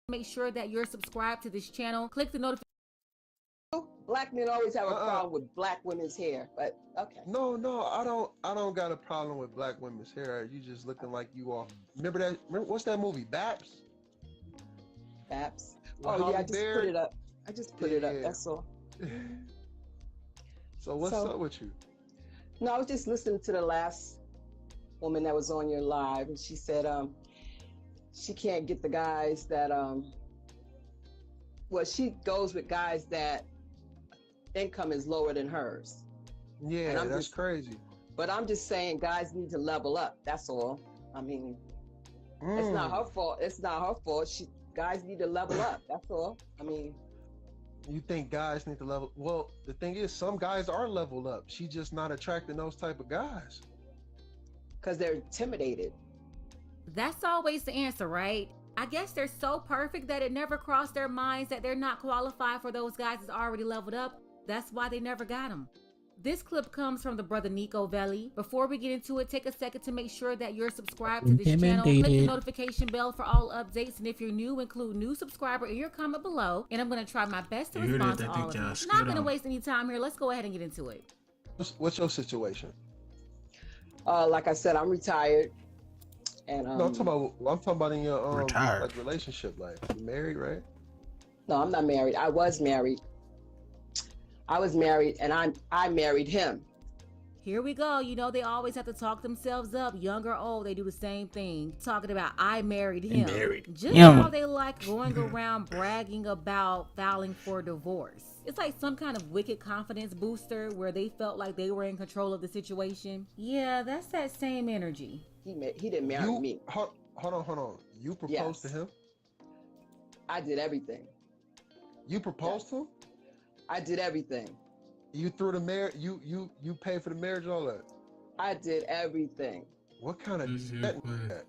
Make sure that you're subscribed to this channel. Click the notification. Black men always have a problem with black women's hair, but okay. No, I don't got a problem with black women's hair. You just looking like you are. Remember what's that movie, Baps? Baps. Well, oh yeah, I just put it up. I just put it up. That's all. So what's up with you? No, I was just listening to the last woman that was on your live, and she said she can't get the guys that well, she goes with guys that income is lower than hers. Yeah, that's crazy. But I'm just saying guys need to level up. That's all. I mean, it's not her fault. It's not her fault. Guys need to level up. That's all. I mean, you think guys need to level? Well, the thing is, some guys are leveled up. She's just not attracting those type of guys. Because they're intimidated. That's always the answer, right? I guess they're so perfect that it never crossed their minds that they're not qualified for those guys that's already leveled up. That's why they never got them. This clip comes from the brother Nico Velli. Before we get into it, take a second to make sure that you're subscribed to this channel. Click the notification bell for all updates. And if you're new, include new subscriber in your comment below. And I'm going to try my best to respond to all of you. Not going to waste any time here. Let's go ahead and get into it. What's your situation? Like I said, I'm retired. And no, I'm talking about in your like relationship life. You married, right? No, I'm not married. I was married. And I married him. Here we go. You know, they always have to talk themselves up. Young or old, they do the same thing. Talking about I married him. Just how they like going around bragging about filing for divorce. It's like some kind of wicked confidence booster where they felt like they were in control of the situation. Yeah, that's that same energy. He didn't marry me. Hold on. You proposed to him? I did everything. You proposed to him? I did everything. You threw the marriage. You paid for the marriage, all that. I did everything. What kind of that?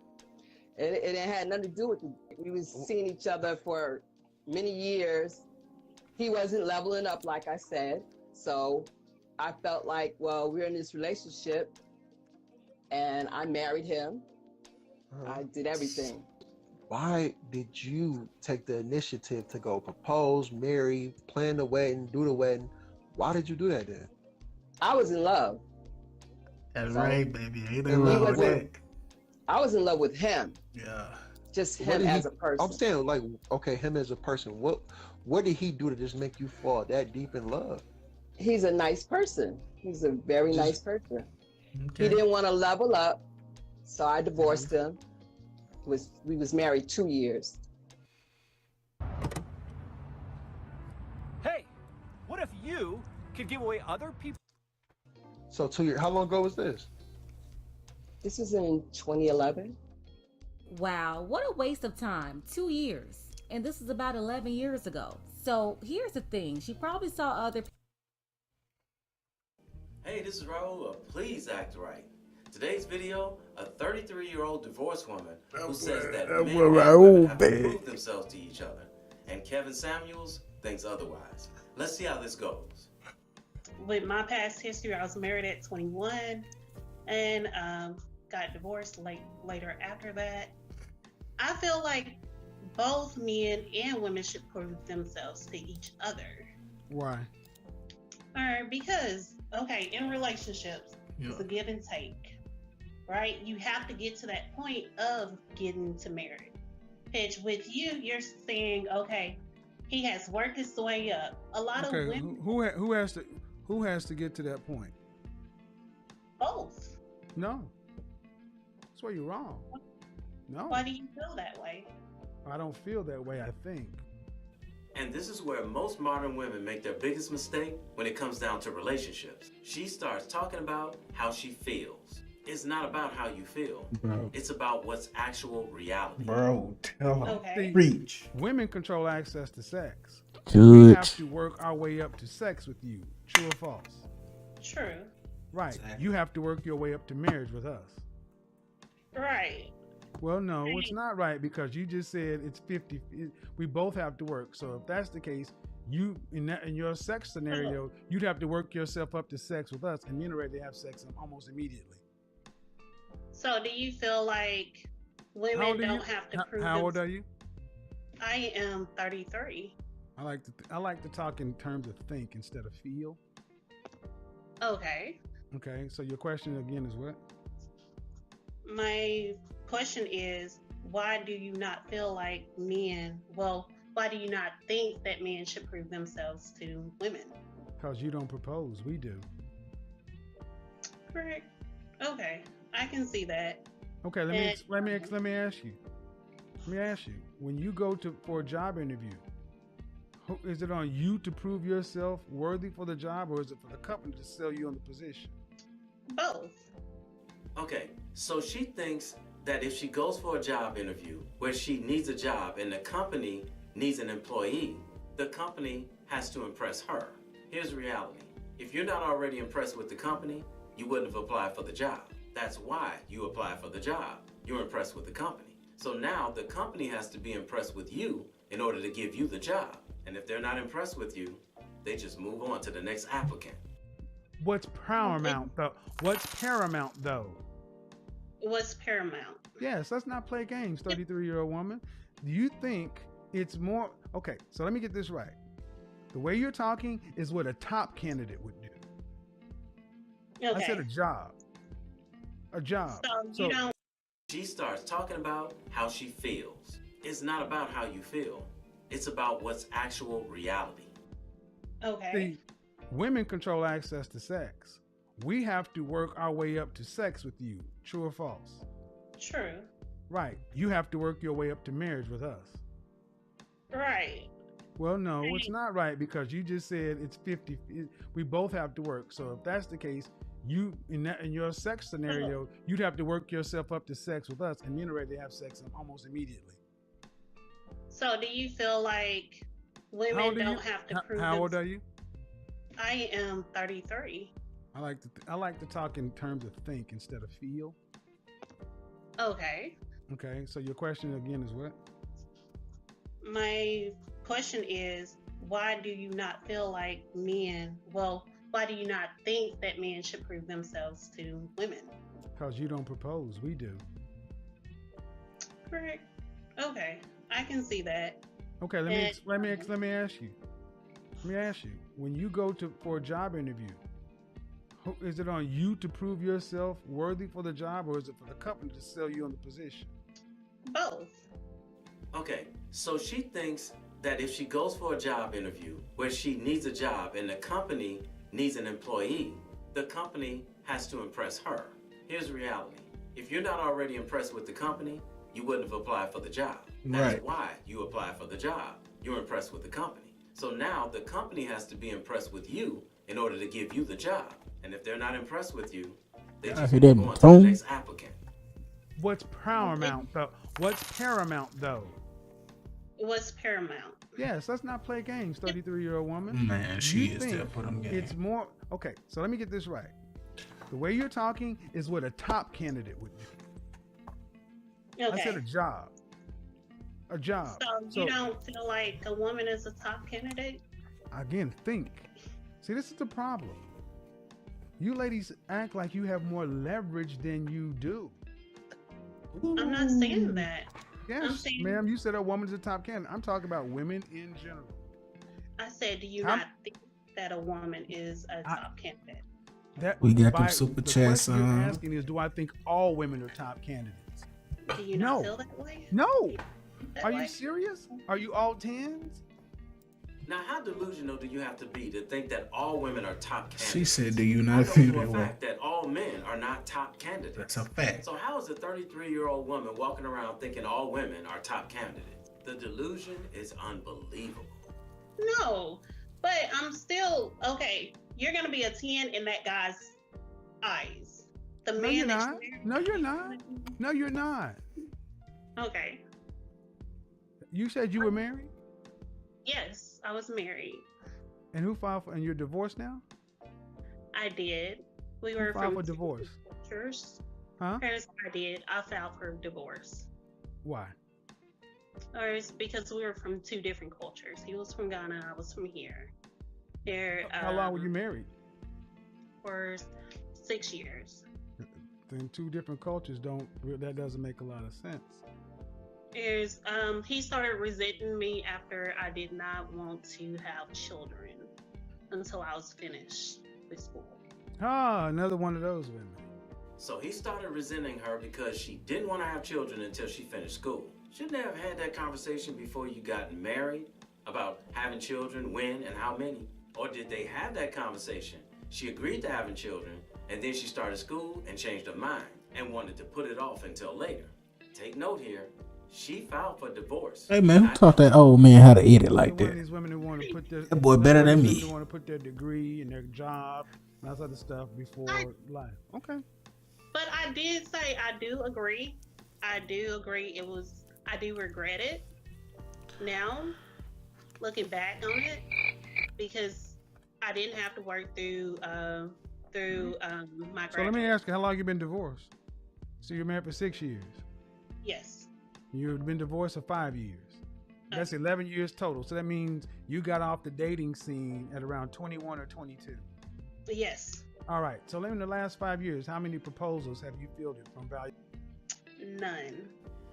It had nothing to do with it. We was seeing each other for many years. He wasn't leveling up, like I said. So I felt like, well, we're in this relationship, and I married him. I did everything. Why did you take the initiative to go propose, marry, plan the wedding, do the wedding? Why did you do that then? I was in love. That's right, baby. Ain't nothing wrong with that. I was in love with him. Yeah. Just him as a person. I'm saying, like, okay, him as a person. What did he do to just make you fall that deep in love? He's a nice person. He's a very nice person. Okay. He didn't want to level up, so I divorced him. We was married 2 years. Hey, what if you could give away other people? So 2 years. How long ago was this? This was in 2011. Wow, what a waste of time. 2 years. And this is about 11 years ago. So here's the thing. She probably saw other people. Hey, this is Raul. Please act right. Today's video, a 33-year-old divorced woman who says that men and women have to prove themselves to each other. And Kevin Samuels thinks otherwise. Let's see how this goes. With my past history, I was married at 21 and got divorced later after that. I feel like both men and women should prove themselves to each other. Why? All right, because, okay, in relationships, it's a give and take, right? You have to get to that point of getting to marriage. Pitch with you, you're saying, okay, he has worked his way up. A lot of women. Who has to get to that point? Both. No. That's where you're wrong. No. Why do you feel that way? I don't feel that way, I think. And this is where most modern women make their biggest mistake when it comes down to relationships. She starts talking about how she feels. It's not about how you feel. Bro. It's about what's actual reality. Bro, tell her. Okay. Preach. Women control access to sex. Good. We have to work our way up to sex with you. True or false? True. Right. Exactly. You have to work your way up to marriage with us. Right. Well, no, it's not right because you just said it's 50. We both have to work. So if that's the case, you in your sex scenario, you'd have to work yourself up to sex with us, and you're ready to have sex almost immediately. So do you feel like women don't have to prove How old are you? I am 33. I like to talk in terms of think instead of feel. Okay. Okay, so your question again is what? My question is, why do you not feel like why do you not think that men should prove themselves to women? Because you don't propose, we do. Correct. Okay, I can see that. Okay, let me ask you. Let me ask you. When you go for a job interview, is it on you to prove yourself worthy for the job, or is it for the company to sell you on the position? Both. Okay, so she thinks that if she goes for a job interview where she needs a job and the company needs an employee, the company has to impress her. Here's the reality. If you're not already impressed with the company, you wouldn't have applied for the job. That's why you applied for the job. You're impressed with the company. So now the company has to be impressed with you in order to give you the job. And if they're not impressed with you, they just move on to the next applicant. What's paramount though? What's paramount? Yes, let's not play games, 33-year-old woman. Do you think it's more... Okay, so let me get this right. The way you're talking is what a top candidate would do. Okay. I said a job. A job. So you don't... She starts talking about how she feels. It's not about how you feel. It's about what's actual reality. Okay. See, women control access to sex. We have to work our way up to sex with you. True or false? True. Right. You have to work your way up to marriage with us. Right. Well, no, it's not right, because you just said it's 50. We both have to work. So if that's the case, you in your sex scenario, you'd have to work yourself up to sex with us, and you're ready to have sex almost immediately. So do you feel like women don't have to prove How old are you? I am 33. I like to talk in terms of think instead of feel. Okay. Okay, so your question again is what? My question is, why do you not feel like why do you not think that men should prove themselves to women? Because you don't propose, we do. Correct. Okay, I can see that. Okay, let me ask you. Let me ask you. When you go for a job interview, is it on you to prove yourself worthy for the job, or is it for the company to sell you on the position? Both. Okay, so she thinks that if she goes for a job interview where she needs a job and the company needs an employee, the company has to impress her. Here's the reality. If you're not already impressed with the company, you wouldn't have applied for the job. That's why you applied for the job. You're impressed with the company. So now the company has to be impressed with you in order to give you the job. And if they're not impressed with you, they just move on to the next applicant. What's paramount though? What's paramount? Yes, let's not play games, 33-year-old woman. Man, she is there for them games. It's more... Okay, so let me get this right. The way you're talking is what a top candidate would do. Okay. I said a job. A job. So you don't feel like a woman is a top candidate? Again, think. See, this is the problem. You ladies act like you have more leverage than you do. I'm not saying that. Yes, ma'am, you said a woman's a top candidate. I'm talking about women in general. I said, do you not think that a woman is a top candidate? We got them super chats on. The question you're asking is, do I think all women are top candidates? Do you not feel that way? No. Are you serious? Are you all 10s? Now, how delusional do you have to be to think that all women are top candidates? She said, do you not feel that way? Fact that all men are not top candidates. That's a fact. So how is a 33-year-old woman walking around thinking all women are top candidates? The delusion is unbelievable. No, but I'm still, okay, you're going to be a 10 in that guy's eyes. The man you're not. No, you're not. No, you're not. Okay. You said you were married? Yes, I was married. And who filed for, and you're divorced now? I did. We were filed for divorce. Cultures. Huh? Yes, I did. I filed for divorce. Why? Or it's because we were from two different cultures. He was from Ghana, I was from here. How long were you married? For 6 years. Then two different cultures that doesn't make a lot of sense. is he started resenting me after I did not want to have children until I was finished with school. Ah, another one of those women. So he started resenting her because she didn't want to have children until she finished school. Shouldn't they have had that conversation before you got married about having children, when and how many? Or did they have that conversation? She agreed to having children, and then she started school and changed her mind and wanted to put it off until later. Take note here, she filed for divorce. Hey man, who taught that old man how to edit like One of that? these women who want to put their That boy better than They me. want to put their degree and their job and that other stuff before life. Okay. But I did say I do agree. I do agree. I do regret it now, looking back on it, because I didn't have to work through my graduate. So let me ask you, how long you been divorced? So you're married for 6 years. Yes. You've been divorced for 5 years. That's 11 years total. So that means you got off the dating scene at around 21 or 22. Yes. All right. So in the last 5 years, how many proposals have you fielded from value? None.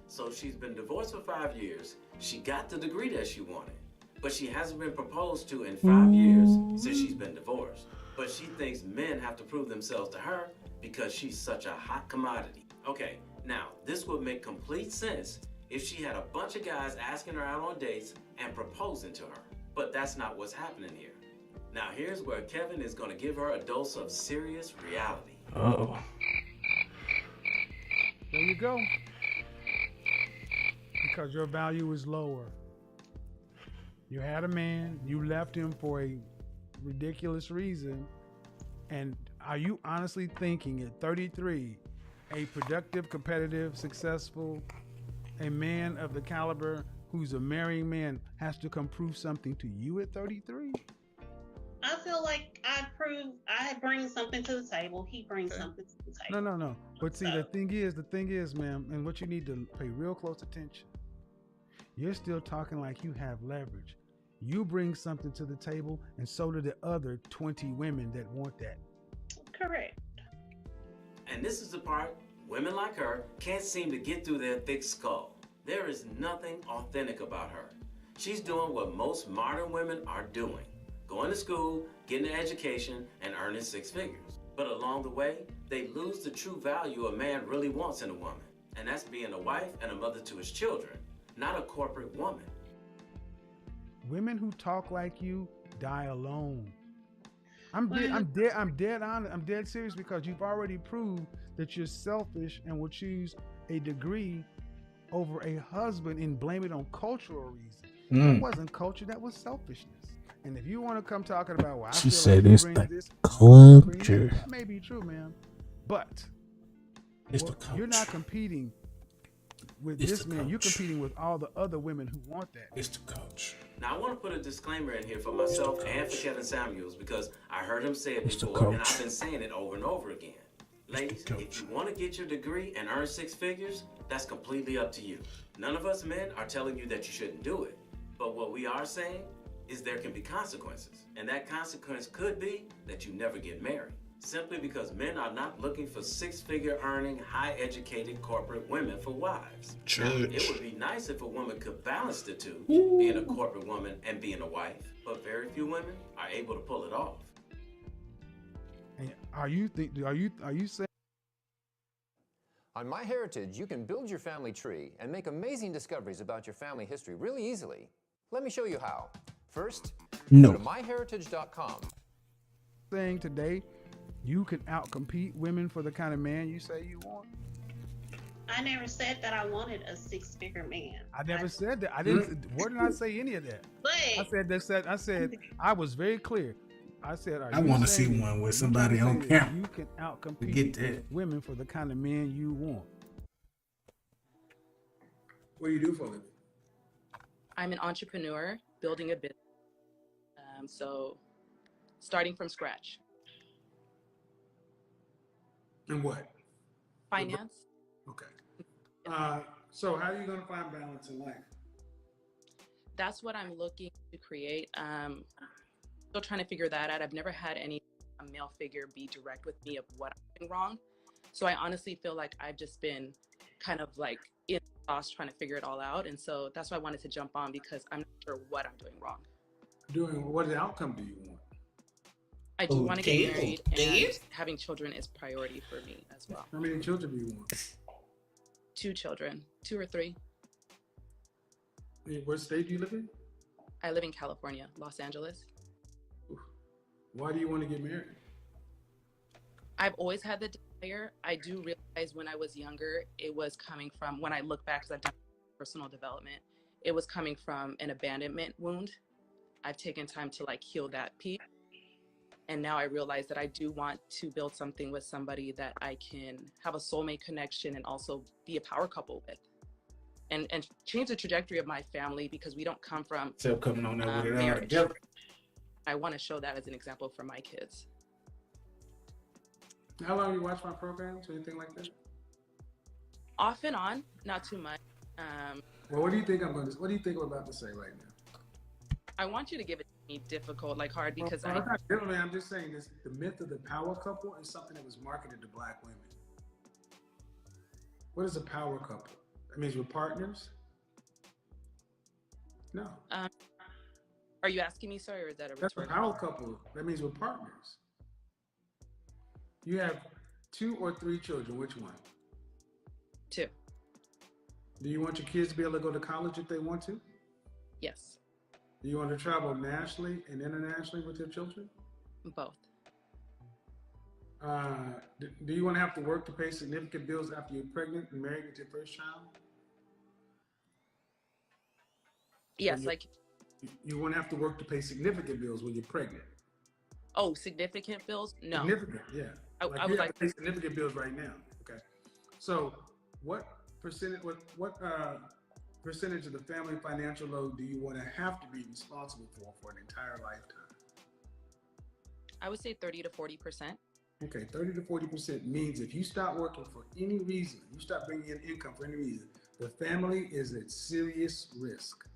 So she's been divorced for 5 years. She got the degree that she wanted, but she hasn't been proposed to in 5 years since she's been divorced. But she thinks men have to prove themselves to her because she's such a hot commodity. Okay, now this would make complete sense if she had a bunch of guys asking her out on dates and proposing to her. But that's not what's happening here. Now here's where Kevin is going to give her a dose of serious reality. Uh-oh. There you go. Because your value is lower. You had a man, you left him for a ridiculous reason. And are you honestly thinking at 33, a productive, competitive, successful, a man of the caliber who's a marrying man has to come prove something to you at 33? I feel like I bring something to the table. He brings something to the table. No. But see, the thing is, ma'am, and what you need to pay real close attention. You're still talking like you have leverage. You bring something to the table, and so do the other 20 women that want that. Correct. And this is the part women like her can't seem to get through their thick skull. There is nothing authentic about her. She's doing what most modern women are doing. Going to school, getting an education, and earning 6 figures. But along the way, they lose the true value a man really wants in a woman. And that's being a wife and a mother to his children, not a corporate woman. Women who talk like you die alone. I'm dead serious, because you've already proved that you're selfish and will choose a degree over a husband and blame it on cultural reasons. That wasn't culture, that was selfishness. And if you want to come talking about, well, I She feel said like it's you the bring this culture. that may be true, ma'am. But It's the culture. you're not competing with It's this the man. You're culture. competing with all the other women who want that. It's the culture. Now, I want to put a disclaimer in here for myself and for Kevin Samuels, because I heard him say it It's the before, and I've culture. been saying it over and over again. Ladies, if you want to get your degree and earn 6 figures, that's completely up to you. None of us men are telling you that you shouldn't do it. But what we are saying is there can be consequences. And that consequence could be that you never get married. Simply because men are not looking for 6-figure earning, high-educated corporate women for wives. Now, it would be nice if a woman could balance the two, being a corporate woman and being a wife, but very few women are able to pull it off. And are you saying? On MyHeritage, you can build your family tree and make amazing discoveries about your family history really easily. Let me show you how. First, No. go to myheritage.com. Saying today you can outcompete women for the kind of man you say you want? I never said that I wanted a 6-figure man. I never said that. I didn't. Where did I say any of that? But I said I was very clear. I said, I want to see one with somebody on camera. You can outcompete Get that. women for the kind of man you want. What do you do for a living? I'm an entrepreneur building a business. So starting from scratch. And what? Finance. Okay. So how are you going to find balance in life? That's what I'm looking to create. Still trying to figure that out. I've never had any male figure be direct with me of what I'm doing wrong. So I honestly feel like I've just been kind of like in lost trying to figure it all out. And so that's why I wanted to jump on, because I'm not sure what I'm doing wrong. What outcome do you want? I do want to get married, and having children is priority for me as well. How many children do you want? 2 children, 2 or 3. What state do you live in? I live in California, Los Angeles. Why do you want to get married? I've always had the desire. I do realize when I was younger, it was coming from, when I look back, because I've done personal development, it was coming from an abandonment wound. I've taken time to like heal that piece. And now I realize that I do want to build something with somebody that I can have a soulmate connection and also be a power couple with. And change the trajectory of my family, because we don't come from Coming on that with marriage. I want to show that as an example for my kids. How long you watch my programs or anything like that? Off and on, not too much. Well, what do you think I'm about to say right now? I want you to give it to me difficult, like hard, because I'm just saying this. The myth of the power couple is something that was marketed to Black women. What is a power couple? That means we're partners? No. Are you asking me, sir, or is that a That's a rhetorical? power couple. That means we're partners. You have 2 or 3 children. Which one? 2. Do you want your kids to be able to go to college if they want to? Yes. Do you want to travel nationally and internationally with your children? Both. Do you want to have to work to pay significant bills after you're pregnant and married with your first child? Yes, like. You won't have to work to pay significant bills when you're pregnant. Oh, significant bills? No. Significant, yeah. I you was have like, to pay significant bills right now. Okay. So, what percentage of the family financial load do you want to have to be responsible for an entire lifetime? I would say 30 to 40%. Okay, 30 to 40% means if you stop working for any reason, you stop bringing in income for any reason, the family is at serious risk.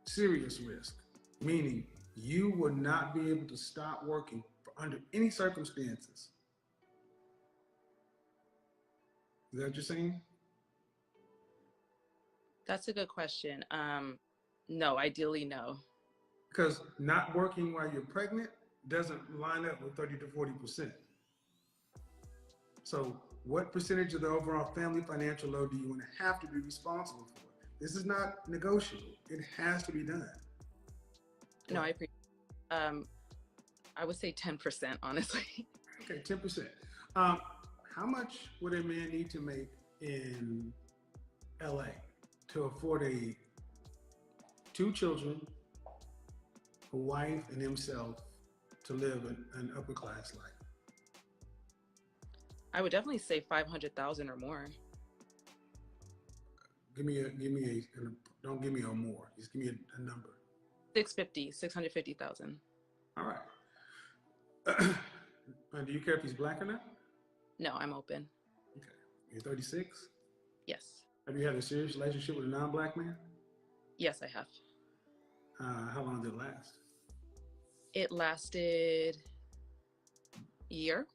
Serious risk, meaning you will not be able to stop working under any circumstances. Is that what you're saying? That's a good question. No, ideally, no. Because not working while you're pregnant doesn't line up with 30 to 40%. So what percentage of the overall family financial load do you want to have to be responsible for? This is not negotiable. It has to be done. No, I appreciate I would say 10%, honestly. Okay, 10%. How much would a man need to make in LA to afford 2 children, a wife, and himself to live an upper class life? I would definitely say 500,000 or more. Give me don't give me a more. Just give me a number. 650,000. All right. Do you care if he's black or not? No, I'm open. Okay. You're 36? Yes. Have you had a serious relationship with a non-black man? Yes, I have. How long did it last? It lasted a year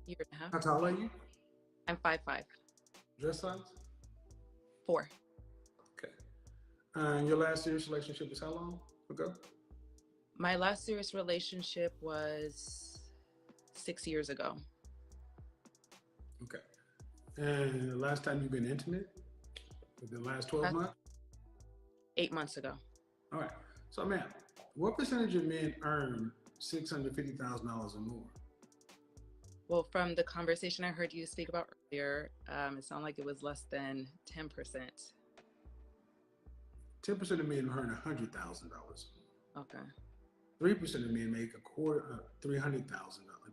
and a half. How tall are you? I'm 5'5". Dress size? 4. Okay. And your last serious relationship was how long ago? My last serious relationship was 6 years ago. Okay. And the last time you've been intimate? The last 12 months? 8 months ago. All right. So, ma'am, what percentage of men earn $650,000 or more? Well, from the conversation I heard you speak about earlier, it sounded like it was less than 10%. 10% of men earn $100,000. Okay. 3% of men make a quarter of $300,000,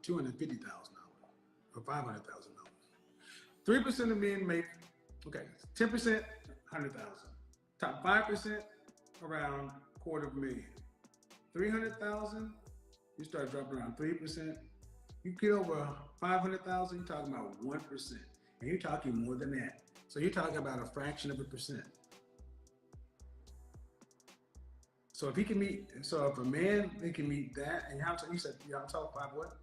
$250,000, or $500,000. 3% of men make, 10%, 100,000. Top 5%, around $250,000. 300,000, you start dropping around 3%. You get over 500,000, you're talking about 1%. And you're talking more than that. So you're talking about a fraction of a percent. So if a man can meet that, and how tall, you said you're tall, 5 what?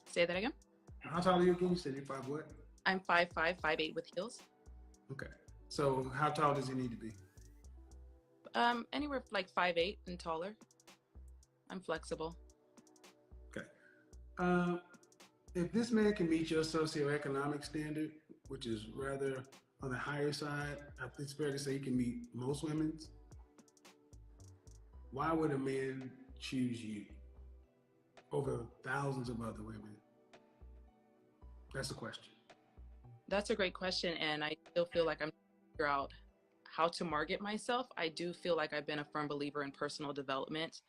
Say that again? How tall are you again? You said you're 5 what? I'm 5'5", 5'8" with heels. Okay. So how tall does he need to be? Anywhere like 5'8" and taller. I'm flexible. Okay. If this man can meet your socioeconomic standard, which is rather on the higher side, I think it's fair to say he can meet most women's. Why would a man choose you over thousands of other women? That's the question. That's a great question, and I still feel like I'm trying to figure out how to market myself. I do feel like I've been a firm believer in personal development.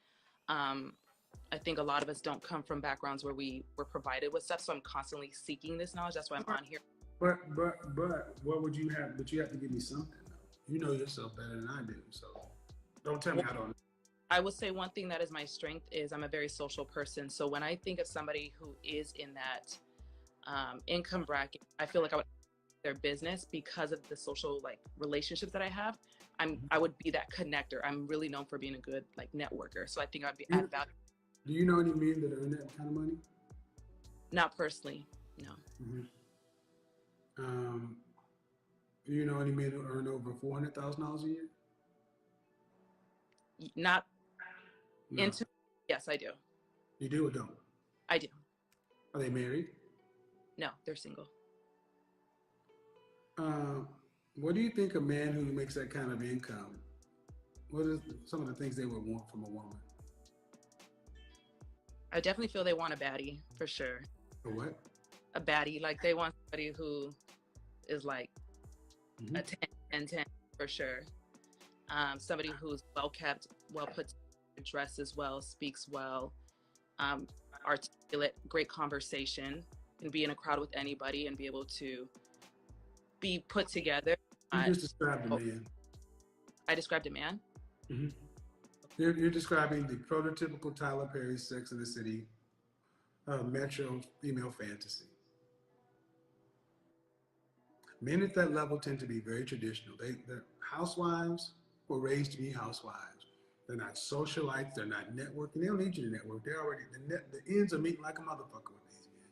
I think a lot of us don't come from backgrounds where we were provided with stuff, so I'm constantly seeking this knowledge. That's why I'm on here. But what would you have? But you have to give me something. You know yourself better than I do, so don't tell me I don't. I would say one thing that is my strength is I'm a very social person. So when I think of somebody who is in that income bracket, I feel like I would their business because of the social like relationships that I have. I would be that connector. I'm really known for being a good like networker. So I think I'd be add value. Do you know any men that earn that kind of money? Not personally, no. Do you know any men who earn over $400,000 a year? Not No. into. Yes, I do. You do or don't? I do. Are they married? No, they're single. What do you think a man who makes that kind of income, what are some of the things they would want from a woman? I definitely feel they want a baddie for sure. A what? A baddie, like they want somebody who is like a 10 and 10 for sure. Somebody who's well kept, well put together, dresses well, speaks well, articulate, great conversation, can be in a crowd with anybody and be able to be put together. You just described a man. I described a man? Mm-hmm. You're describing the prototypical Tyler Perry Sex and the City metro female fantasy. Men at that level tend to be very traditional. They're housewives were raised to be housewives. They're not socialites. They're not networking. They don't need you to network. They're already, the ends are meeting like a motherfucker with these men.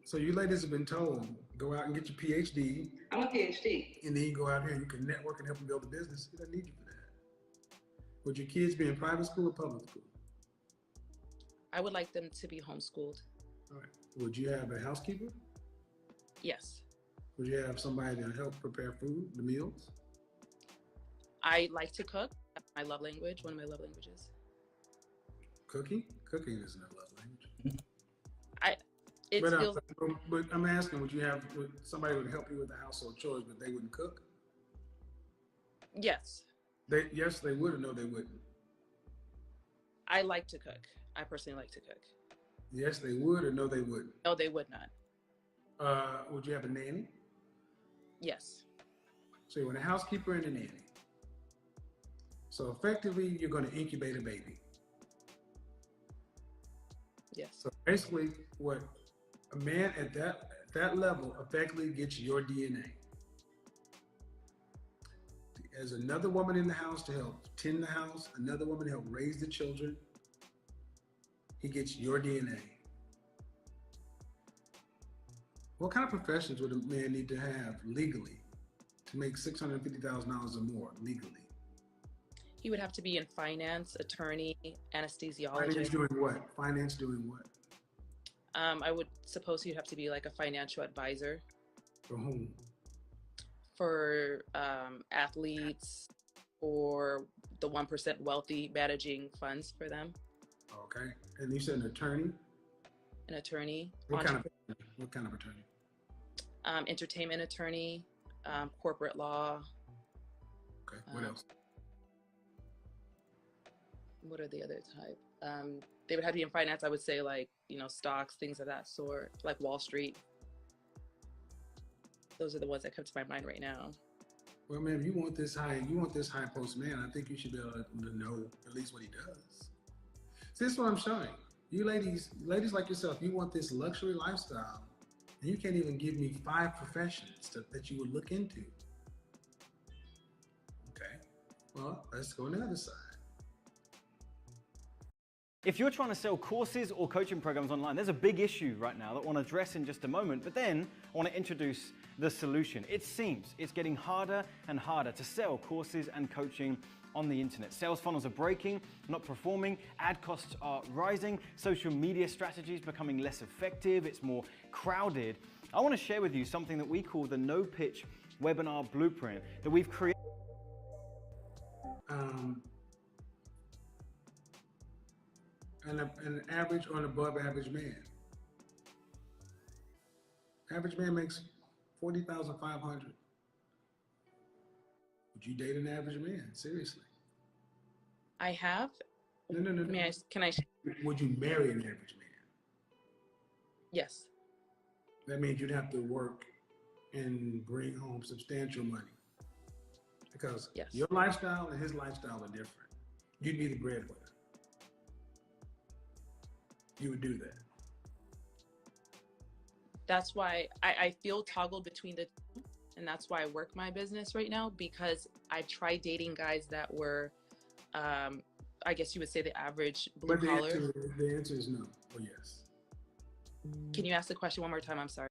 So you ladies have been told, go out and get your PhD. I'm a PhD. And then you go out here and you can network and help them build a business. He doesn't need you for that. Would your kids be in private school or public school? I would like them to be homeschooled. All right. Would you have a housekeeper? Yes. Would you have somebody to help prepare food, the meals? I like to cook. That's my love language, one of my love languages. Cooking? Cooking isn't a love language. But I'm asking, would somebody would help you with the household chores, but they wouldn't cook? Yes. Yes, they would, or no, they wouldn't? I like to cook. I personally like to cook. Yes, they would, or no, they wouldn't? No, they would not. Would you have a nanny? Yes. So you want a housekeeper and a nanny. So effectively, you're going to incubate a baby. Yes. So basically, what a man at that level effectively gets your DNA. There's another woman in the house to help tend the house, another woman to help raise the children. He gets your DNA. What kind of professions would a man need to have legally to make $650,000 or more legally? He would have to be in finance, attorney, anesthesiologist. Finance doing what? Finance doing what? I would suppose he'd have to be like a financial advisor. For whom? For athletes or the 1% wealthy, managing funds for them. Okay. And you said an attorney? An attorney. What kind of attorney? Entertainment attorney, corporate law. Okay. What else? What are the other type? They would have to be in finance. I would say like, stocks, things of that sort, like Wall Street. Those are the ones that come to my mind right now. Well, man, if you want this high post man, I think you should be able to know at least what he does. See, this is what I'm showing. You ladies like yourself, you want this luxury lifestyle, and you can't even give me 5 professions that you would look into. Okay, well, let's go on the other side. If you're trying to sell courses or coaching programs online, there's a big issue right now that I want to address in just a moment, but then I want to introduce the solution. It seems it's getting harder and harder to sell courses and coaching on the internet. Sales funnels are breaking, not performing, ad costs are rising, social media strategies becoming less effective, it's more crowded. I want to share with you something that we call the no pitch webinar blueprint that we've created. An average or an above average man. Average man makes $40,500. Would you date an average man? Seriously? I have. No. Can I? Would you marry an average man? Yes. That means you'd have to work and bring home substantial money. Because your lifestyle and his lifestyle are different. You'd be the breadwinner. You would do that. That's why I feel toggled between the two, and that's why I work my business right now, because I tried dating guys that were, I guess you would say the average blue collar. The answer is no or yes. Can you ask the question one more time? I'm sorry.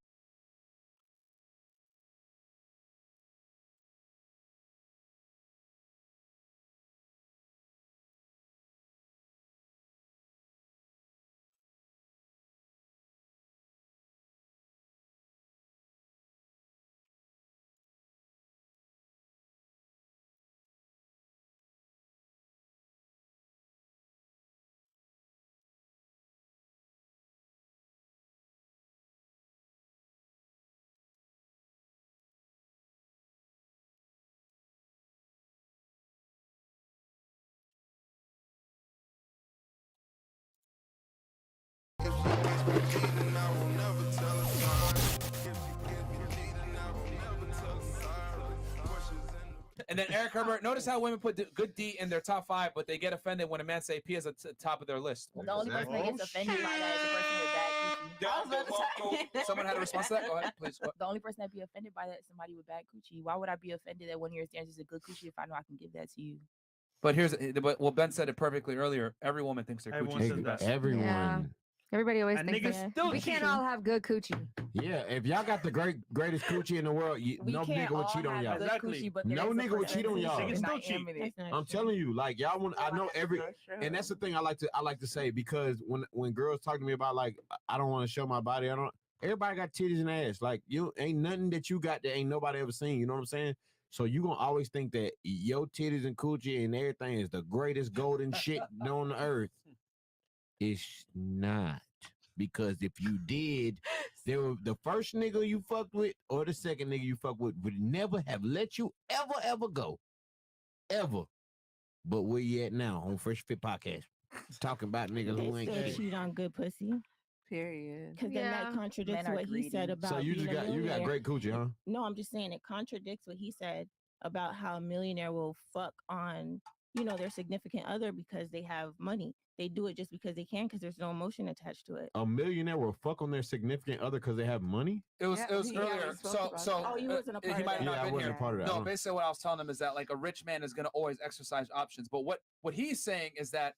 And then Eric Herbert, notice how women put good D in their top 5, but they get offended when a man say P is at the top of their list. Well, the only person that gets offended by that is the person with bad coochie. Someone had a response to that? Go ahead, please. The only person that'd be offended by that is somebody with bad coochie. Why would I be offended that one of your standards is a good coochie if I know I can give that to you? But Ben said it perfectly earlier. Every woman thinks their coochie is the best. Everyone. Yeah. Everybody always thinks niggas that. We can't all have good coochie. Yeah, if y'all got the greatest coochie in the world, no nigga would cheat on y'all. Exactly. No nigga would cheat on y'all. I'm telling you, like y'all want. I know and that's the thing I like to say, because when girls talk to me about like I don't want to show my body, everybody got titties and ass. Like you ain't nothing that you got that ain't nobody ever seen. You know what I'm saying? So you gonna always think that your titties and coochie and everything is the greatest golden shit on the earth. It's not, because if you did, the first nigga you fucked with or the second nigga you fucked with would never have let you ever go, ever. But where you at now on Fresh Fit Podcast, talking about niggas who ain't still cheat on good pussy. Period. Because then that contradicts what he said about. So you got great coochie, huh? No, I'm just saying it contradicts what he said about how a millionaire will fuck on their significant other because they have money. They do it just because they can, because there's no emotion attached to it. A millionaire will fuck on their significant other because they have money? It was earlier. So you wasn't a part he of might that. not have been here. A part of that. No, basically what I was telling him is that like a rich man is going to always exercise options. But what he's saying is that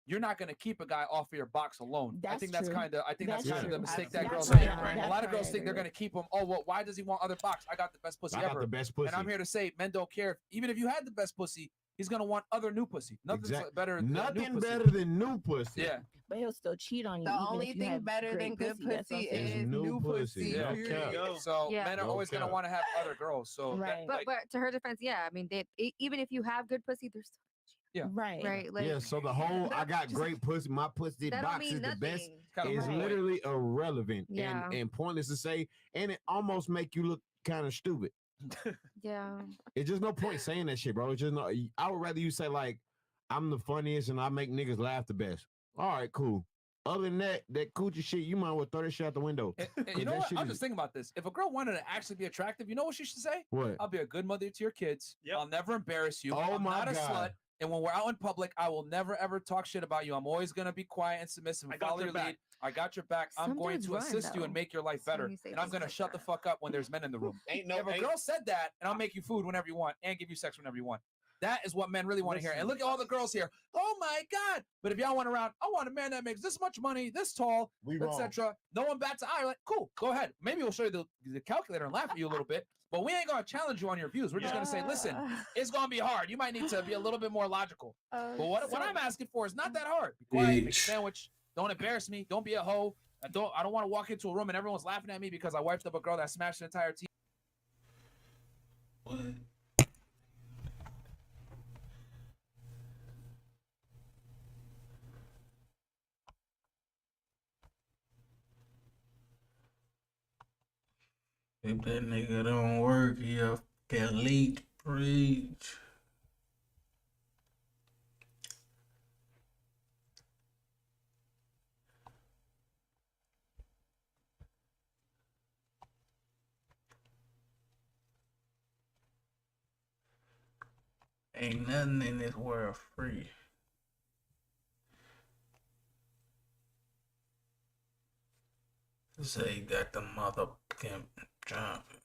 you're not going to keep a guy off of your box alone. I think that's kind of the mistake that girls make. A lot of girls think they're going to keep him. Oh, well, why does he want other box? I got the best pussy ever. I got the best pussy. And I'm here to say men don't care. Even if you had the best pussy, he's gonna want other new pussy. Nothing's better than new pussy. Yeah. But he'll still cheat on you. The only thing better than good pussy is new pussy. Yeah. So men are always gonna want to have other girls. So right. But to her defense, yeah, I mean, even if you have good pussy, there's right. Like, So the whole I got great pussy, my pussy box is the best is literally irrelevant and pointless to say, and it almost make you look kind of stupid. Yeah. It's just no point saying that shit, bro. It's just no. I would rather you say like, I'm the funniest and I make niggas laugh the best. All right, cool. Other than that coochie shit, you might well throw that shit out the window. And you know what? I'm just thinking about this. If a girl wanted to actually be attractive, you know what she should say? What? I'll be a good mother to your kids. Yep. I'll never embarrass you. Oh I'm my not a God. slut. And when we're out in public, I will never ever talk shit about you. I'm always gonna be quiet and submissive and follow your lead. I got your back. I'm going to assist you and make your life better. And I'm gonna shut the fuck up when there's men in the room. If a girl said that, and I'll make you food whenever you want and give you sex whenever you want. That is what men really want to hear. And look at all the girls here. Oh my God. But if y'all want around, I want a man that makes this much money, this tall, etc. No one bats an eye. Like, cool, go ahead. Maybe we'll show you the calculator and laugh at you a little bit. But we ain't going to challenge you on your views. We're just going to say, listen, it's going to be hard. You might need to be a little bit more logical. But what I'm asking for is not that hard. Be quiet, make a sandwich. Don't embarrass me. Don't be a hoe. I don't want to walk into a room and everyone's laughing at me because I wiped up a girl that smashed an entire team. What? If that nigga don't work, he'll get leaked, preach. Ain't nothing in this world free. Say you got the motherfucking jumping.